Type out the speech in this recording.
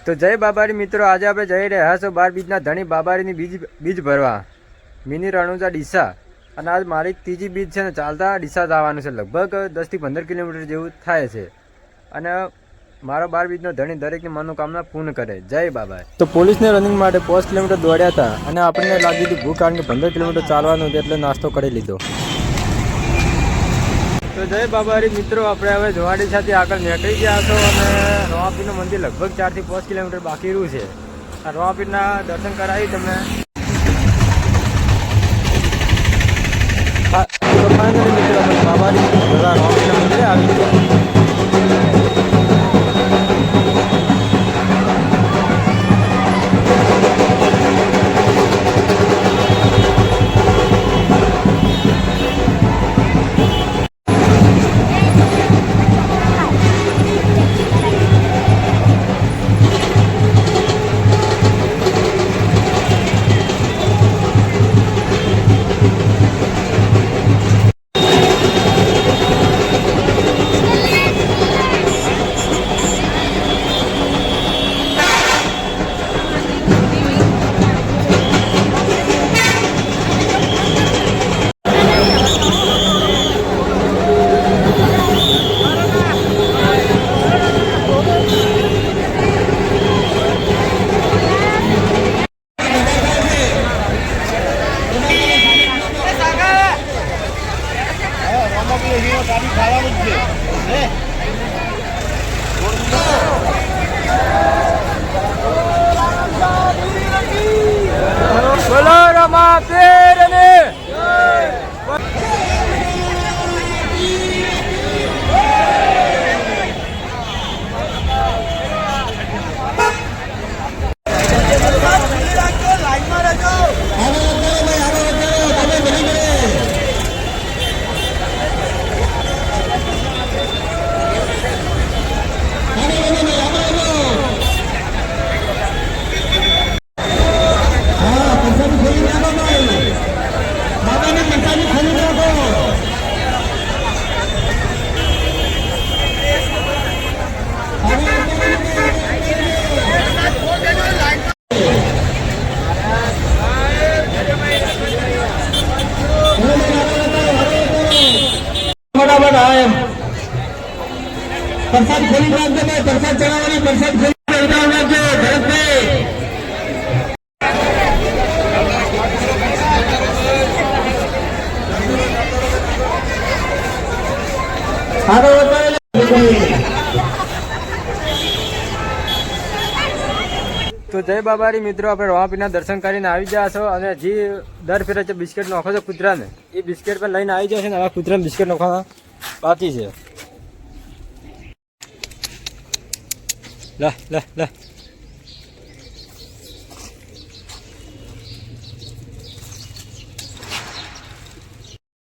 તો જય બાબારી મિત્રો, આજે આપણે જઈ રહ્યા છો 12 બીજના ધણી બાબારીની બીજ ભરવા મિની રણુજા ડીસા. અને આજ મારી ત્રીજી બીજ છે ને, ચાલતા ડીસા જવાનું છે. લગભગ 10 થી 15 કિલોમીટર જેવું થાય છે. અને મારો 12 બીજનો ધણી દરેકની મનોકામના પૂર્ણ કરે. જય બાબા. તો પોલીસને રનિંગ માટે 5 કિલોમીટર દોડ્યા હતા અને આપણને લાગી હતી ભૂખ, કારણ કે 15 કિલોમીટર ચાલવાનું હતું, એટલે નાસ્તો કરી લીધો. તો જય બાબારી મિત્રો, આપણે હવે જોવાડી સાથે આગળ નીકળી ગયા છો અને રોમાપીરનું મંદિર લગભગ 4 થી 5 કિલોમીટર બાકી રહ્યું છે. આ રોમાપીરના દર્શન કરાવી તમને. તો ફાઇનલી મિત્રો બાબારી રોમાપીરના મંદિરે આવી ગયા. બોલો રોમાપીરને प्रसाद खोली नाखजो, प्रसाद चढ़ावવાની प्रसाद खोली ચડાવ નાખજો ભરતભાઈ. તો જય બાબારી મિત્રો, આપણે રોમાપીરના દર્શન કરીને આવી ગયા છો અને જે દર ફેરે છે બિસ્કિટ નાખો છો કૂતરાને, એ બિસ્કિટ પર લઈને આવી જશે ને. હવે કૂતરાને બિસ્કિટ નાખવાના બાકી છે. લા લા લા